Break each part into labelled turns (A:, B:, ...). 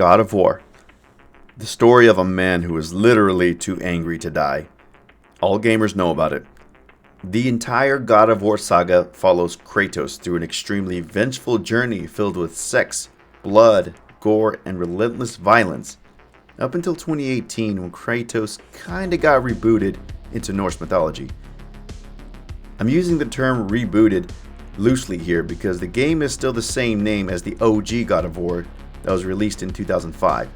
A: God of War. The story of a man who is literally too angry to die. All gamers know about it. The entire God of War saga follows Kratos through an extremely vengeful journey filled with sex, blood, gore, and relentless violence. Up until 2018 when Kratos kinda got rebooted into Norse mythology. I'm using the term rebooted loosely here because the game is still the same name as the OG God of War that was released in 2005.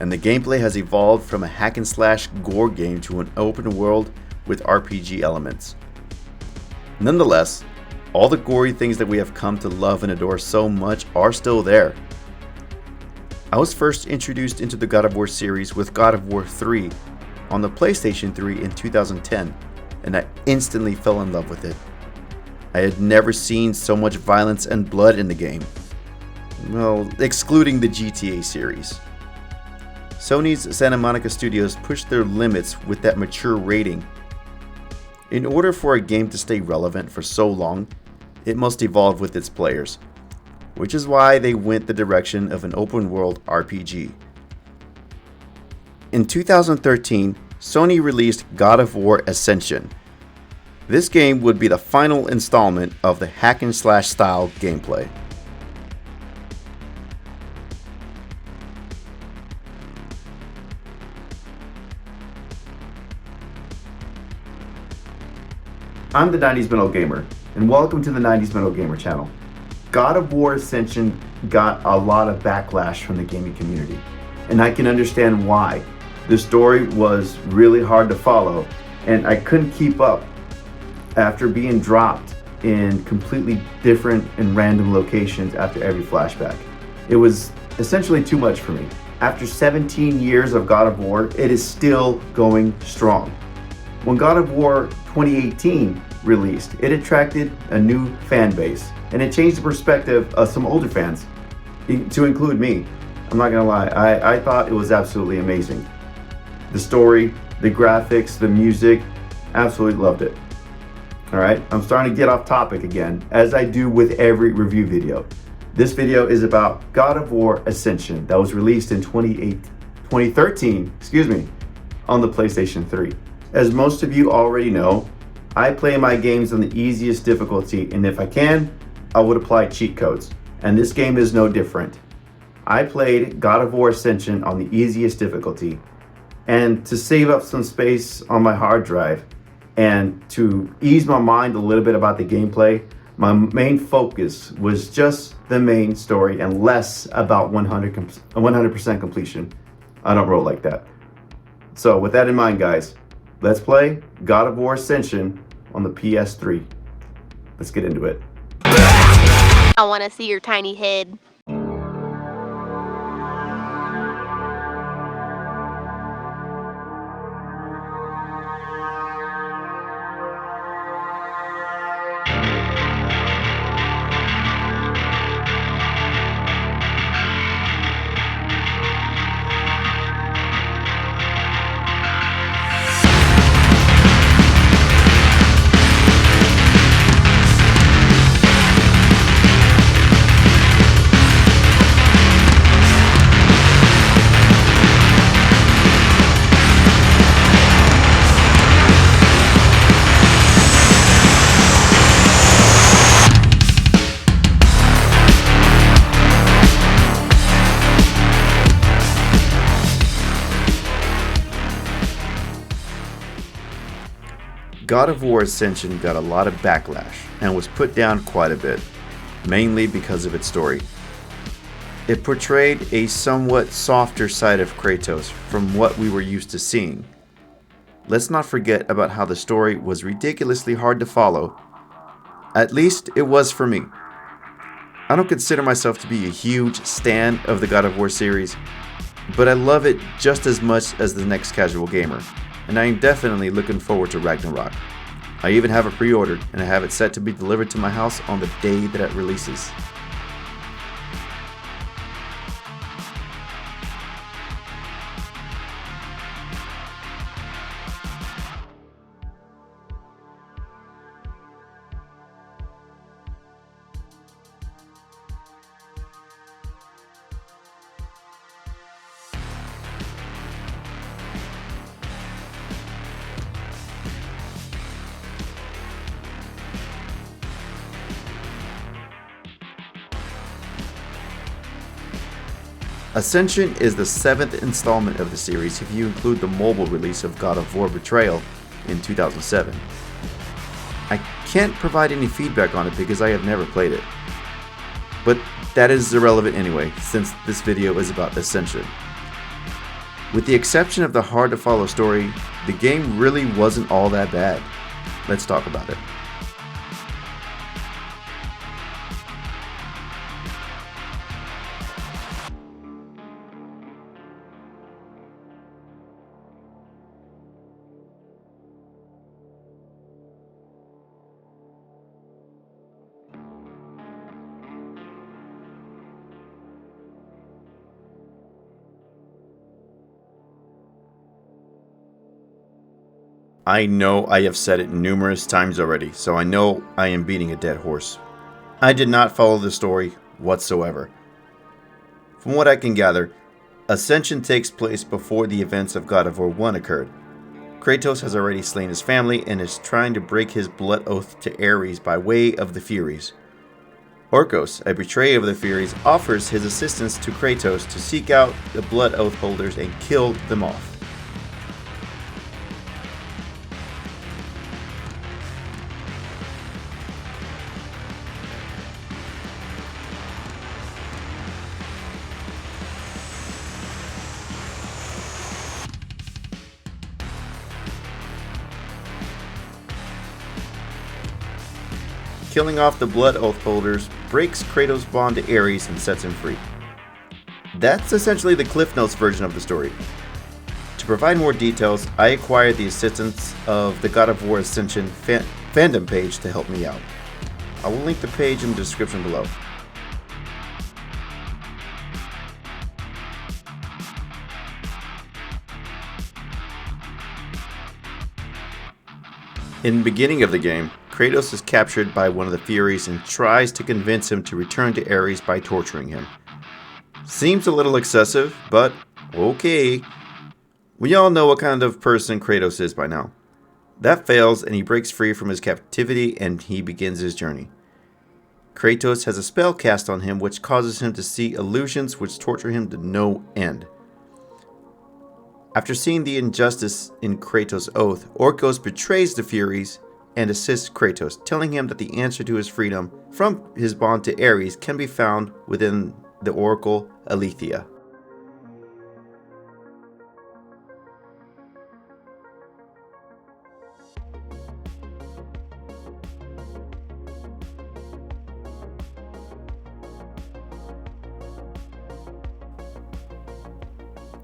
A: And the gameplay has evolved from a hack and slash gore game to an open world with RPG elements. Nonetheless, all the gory things that we have come to love and adore so much are still there. I was first introduced into the God of War series with God of War 3 on the PlayStation 3 in 2010, and I instantly fell in love with it. I had never seen so much violence and blood in the game. Well, excluding the GTA series. Sony's Santa Monica Studios pushed their limits with that mature rating. In order for a game to stay relevant for so long, it must evolve with its players, which is why they went the direction of an open world RPG. In 2013, Sony released God of War Ascension. This game would be the final installment of the hack and slash style gameplay. I'm the 90s Metal Gamer, and welcome to the 90s Metal Gamer channel. God of War Ascension got a lot of backlash from the gaming community, and I can understand why. The story was really hard to follow, and I couldn't keep up after being dropped in completely different and random locations after every flashback. It was essentially too much for me. After 17 years of God of War, it is still going strong. When God of War 2018 released, it attracted a new fan base, and it changed the perspective of some older fans, to include me. I'm not gonna lie, I thought it was absolutely amazing. The story, the graphics, the music, absolutely loved it. Alright, I'm starting to get off topic again, as I do with every review video. This video is about God of War Ascension that was released in 2013, on the PlayStation 3. As most of you already know, I play my games on the easiest difficulty, and if I can, I would apply cheat codes. And this game is no different. I played God of War Ascension on the easiest difficulty, and to save up some space on my hard drive, and to ease my mind a little bit about the gameplay, my main focus was just the main story and less about 100% completion. I don't roll like that. So with that in mind, guys, let's play God of War Ascension on the PS3. Let's get into it.
B: I want to see your tiny head.
A: God of War Ascension got a lot of backlash and was put down quite a bit, mainly because of its story. It portrayed a somewhat softer side of Kratos from what we were used to seeing. Let's not forget about how the story was ridiculously hard to follow. At least it was for me. I don't consider myself to be a huge stan of the God of War series, but I love it just as much as the next casual gamer, and I am definitely looking forward to Ragnarok. I even have it pre-ordered, and I have it set to be delivered to my house on the day that it releases. Ascension is the 7th installment of the series if you include the mobile release of God of War Betrayal in 2007. I can't provide any feedback on it because I have never played it. But that is irrelevant anyway, since this video is about Ascension. With the exception of the hard to follow story, the game really wasn't all that bad. Let's talk about it. I know I have said it numerous times already, so I know I am beating a dead horse. I did not follow the story whatsoever. From what I can gather, Ascension takes place before the events of God of War 1 occurred. Kratos has already slain his family and is trying to break his blood oath to Ares by way of the Furies. Orcos, a betrayer of the Furies, offers his assistance to Kratos to seek out the blood oath holders and kill them off. Killing off the Blood Oath holders breaks Kratos' bond to Ares and sets him free. That's essentially the Cliff Notes version of the story. To provide more details, I acquired the assistance of the God of War Ascension Fandom page to help me out. I will link the page in the description below. In the beginning of the game, Kratos is captured by one of the Furies and tries to convince him to return to Ares by torturing him. Seems a little excessive, but okay. We all know what kind of person Kratos is by now. That fails and he breaks free from his captivity and he begins his journey. Kratos has a spell cast on him which causes him to see illusions which torture him to no end. After seeing the injustice in Kratos' oath, Orcos betrays the Furies and assists Kratos, telling him that the answer to his freedom from his bond to Ares can be found within the Oracle Aletheia.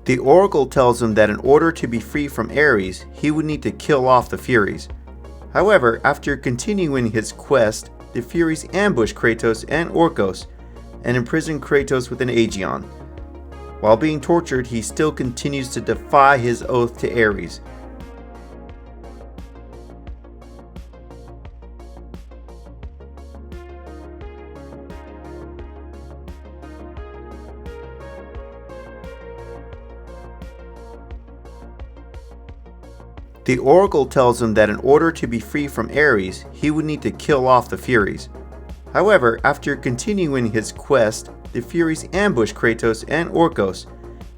A: The Oracle tells him that in order to be free from Ares, he would need to kill off the Furies. However, after continuing his quest, the Furies ambush Kratos and Orcos and imprison Kratos within Aegeon. While being tortured, he still continues to defy his oath to Ares. The Oracle tells him that in order to be free from Ares, he would need to kill off the Furies. However, after continuing his quest, the Furies ambush Kratos and Orcos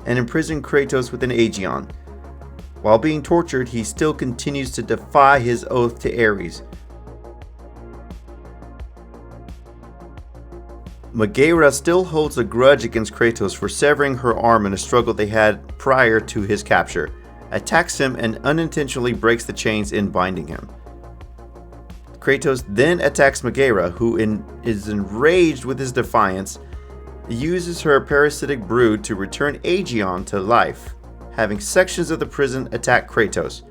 A: and imprison Kratos within Aegeon. While being tortured, he still continues to defy his oath to Ares. Megara still holds a grudge against Kratos for severing her arm in a struggle they had prior to his capture, attacks him and unintentionally breaks the chains in binding him. Kratos then attacks Megara, who is enraged with his defiance, uses her parasitic brood to return Aegeon to life, having sections of the prison attack Kratos.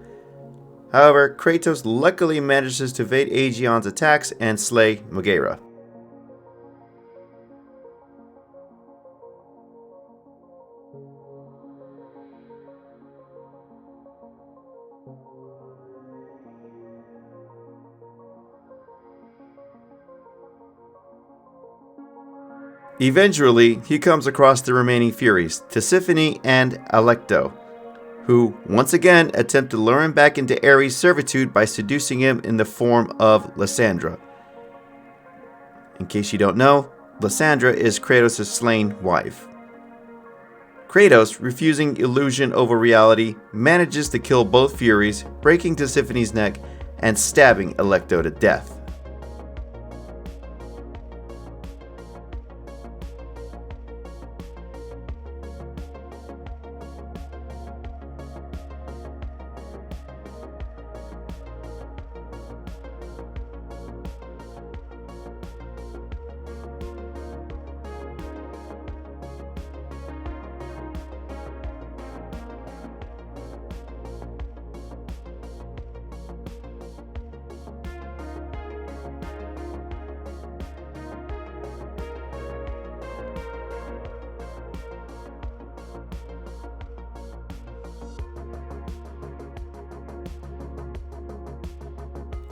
A: However, Kratos luckily manages to evade Aegeon's attacks and slay Megara. Eventually, he comes across the remaining Furies, Tisiphone and Alecto, who once again attempt to lure him back into Ares' servitude by seducing him in the form of Lysandra. In case you don't know, Lysandra is Kratos' slain wife. Kratos, refusing illusion over reality, manages to kill both Furies, breaking Tisiphon's neck and stabbing Alecto to death.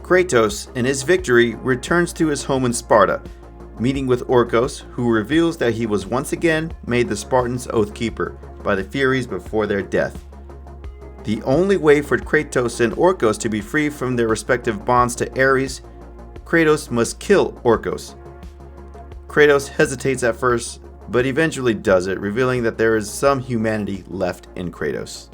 A: Kratos, in his victory, returns to his home in Sparta, meeting with Orcos, who reveals that he was once again made the Spartans' oath keeper by the Furies before their death. The only way for Kratos and Orcos to be free from their respective bonds to Ares, Kratos must kill Orcos. Kratos hesitates at first, but eventually does it, revealing that there is some humanity left in Kratos.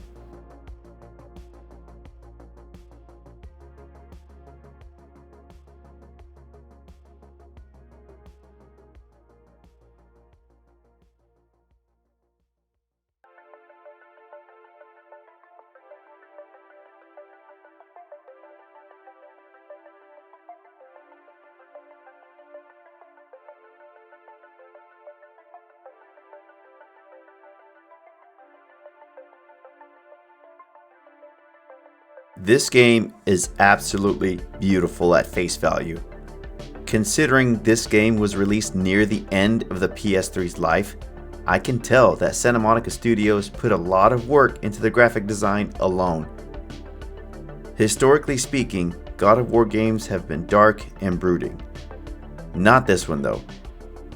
A: This game is absolutely beautiful at face value. Considering this game was released near the end of the PS3's life, I can tell that Santa Monica Studios put a lot of work into the graphic design alone. Historically speaking, God of War games have been dark and brooding. Not this one though.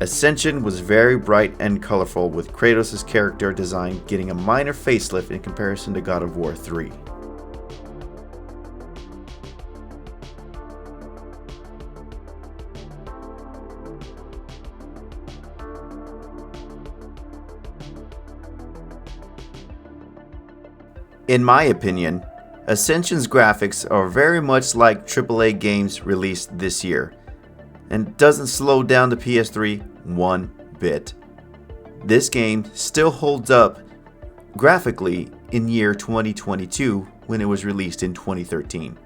A: Ascension was very bright and colorful, with Kratos' character design getting a minor facelift in comparison to God of War 3. In my opinion, Ascension's graphics are very much like AAA games released this year, and doesn't slow down the PS3 one bit. This game still holds up graphically in year 2022 when it was released in 2013.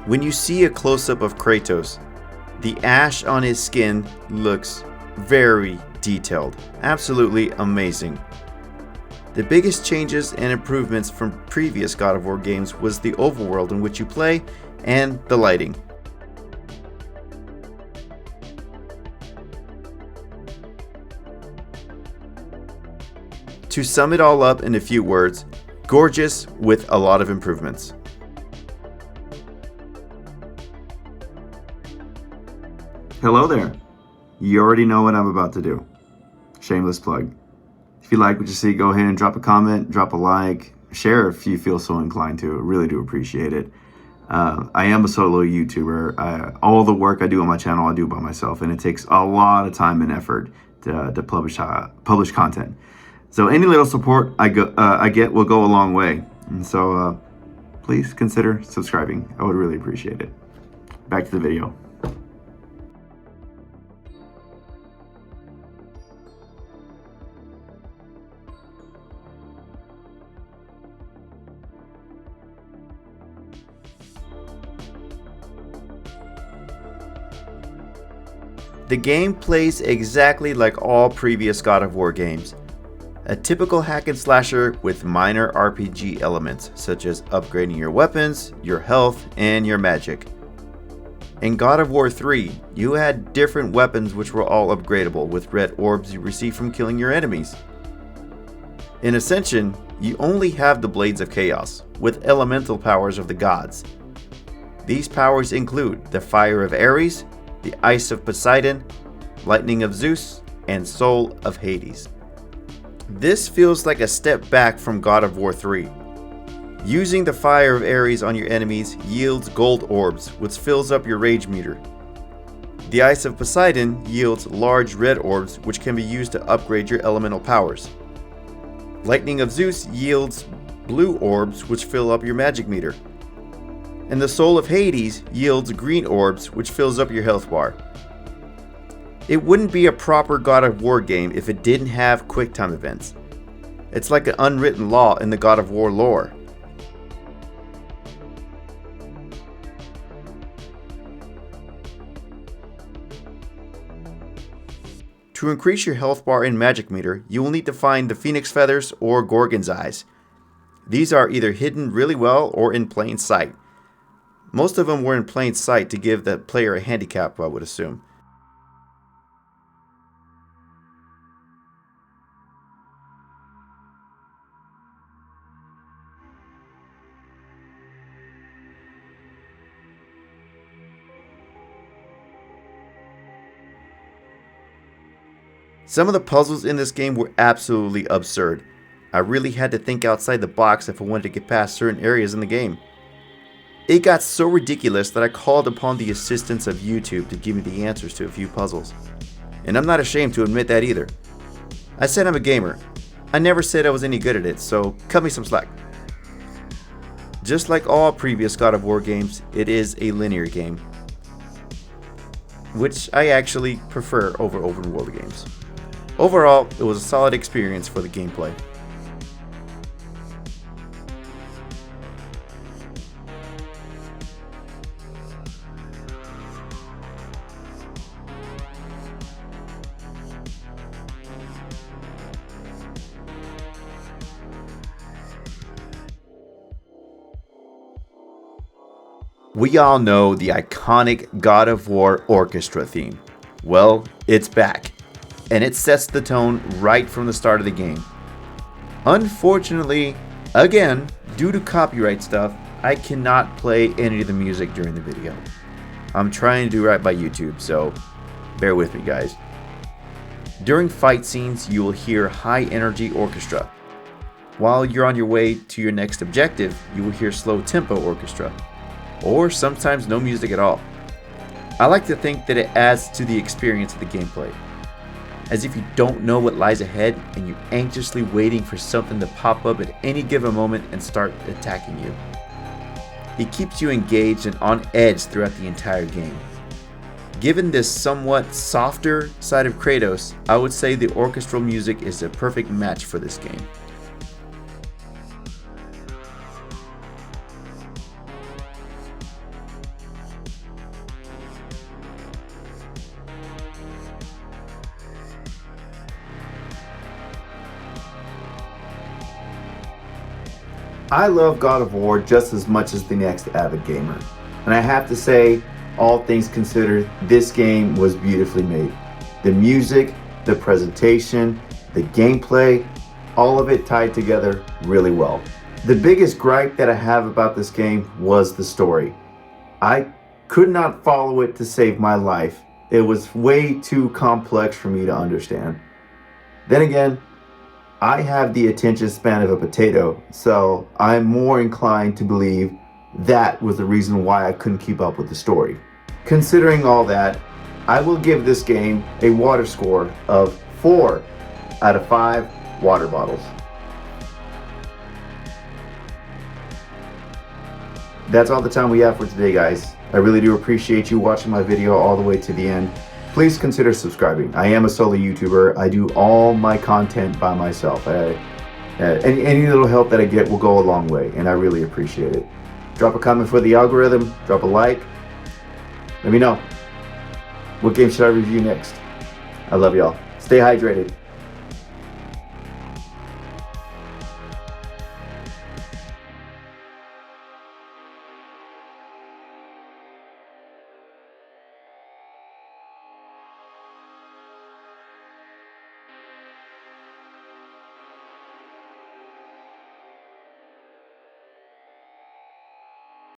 A: When you see a close-up of Kratos, the ash on his skin looks very detailed, absolutely amazing. The biggest changes and improvements from previous God of War games was the overworld in which you play and the lighting. To sum it all up in a few words, gorgeous with a lot of improvements. Hello there. You already know what I'm about to do. Shameless plug. If you like what you see, go ahead and drop a comment, drop a like, share if you feel so inclined to. I really do appreciate it. I am a solo YouTuber. All the work I do on my channel, I do by myself, and it takes a lot of time and effort to publish content. So any little support I get will go a long way. And so please consider subscribing. I would really appreciate it. Back to the video. The game plays exactly like all previous God of War games. A typical hack and slasher with minor RPG elements, such as upgrading your weapons, your health, and your magic. In God of War 3, you had different weapons which were all upgradable with red orbs you received from killing your enemies. In Ascension, you only have the Blades of Chaos, with elemental powers of the gods. These powers include the Fire of Ares, the Ice of Poseidon, Lightning of Zeus, and Soul of Hades. This feels like a step back from God of War 3. Using the Fire of Ares on your enemies yields gold orbs, which fills up your rage meter. The Ice of Poseidon yields large red orbs which can be used to upgrade your elemental powers. Lightning of Zeus yields blue orbs which fill up your magic meter. And the Soul of Hades yields green orbs which fills up your health bar. It wouldn't be a proper God of War game if it didn't have QuickTime events. It's like an unwritten law in the God of War lore. To increase your health bar and magic meter, you will need to find the Phoenix Feathers or Gorgon's Eyes. These are either hidden really well or in plain sight. Most of them were in plain sight to give the player a handicap, I would assume. Some of the puzzles in this game were absolutely absurd. I really had to think outside the box if I wanted to get past certain areas in the game. It got so ridiculous that I called upon the assistance of YouTube to give me the answers to a few puzzles. And I'm not ashamed to admit that either. I said I'm a gamer. I never said I was any good at it, so cut me some slack. Just like all previous God of War games, it is a linear game, which I actually prefer over open world games. Overall, it was a solid experience for the gameplay. We all know the iconic God of War orchestra theme. Well, it's back, and it sets the tone right from the start of the game. Unfortunately, again, due to copyright stuff, I cannot play any of the music during the video. I'm trying to do right by YouTube, so bear with me, guys. During fight scenes, you will hear high energy orchestra. While you're on your way to your next objective, you will hear slow tempo orchestra, or sometimes no music at all. I like to think that it adds to the experience of the gameplay, as if you don't know what lies ahead and you're anxiously waiting for something to pop up at any given moment and start attacking you. It keeps you engaged and on edge throughout the entire game. Given this somewhat softer side of Kratos, I would say the orchestral music is a perfect match for this game. I love God of War just as much as the next avid gamer. And I have to say, all things considered, this game was beautifully made. The music, the presentation, the gameplay, all of it tied together really well. The biggest gripe that I have about this game was the story. I could not follow it to save my life. It was way too complex for me to understand. Then again, I have the attention span of a potato, so I'm more inclined to believe that was the reason why I couldn't keep up with the story. Considering all that, I will give this game a water score of 4 out of 5 water bottles. That's all the time we have for today, guys. I really do appreciate you watching my video all the way to the end. Please consider subscribing. I am a solo YouTuber. I do all my content by myself. Any little help that I get will go a long way, and I really appreciate it. Drop a comment for the algorithm, drop a like. Let me know. What game should I review next? I love y'all. Stay hydrated.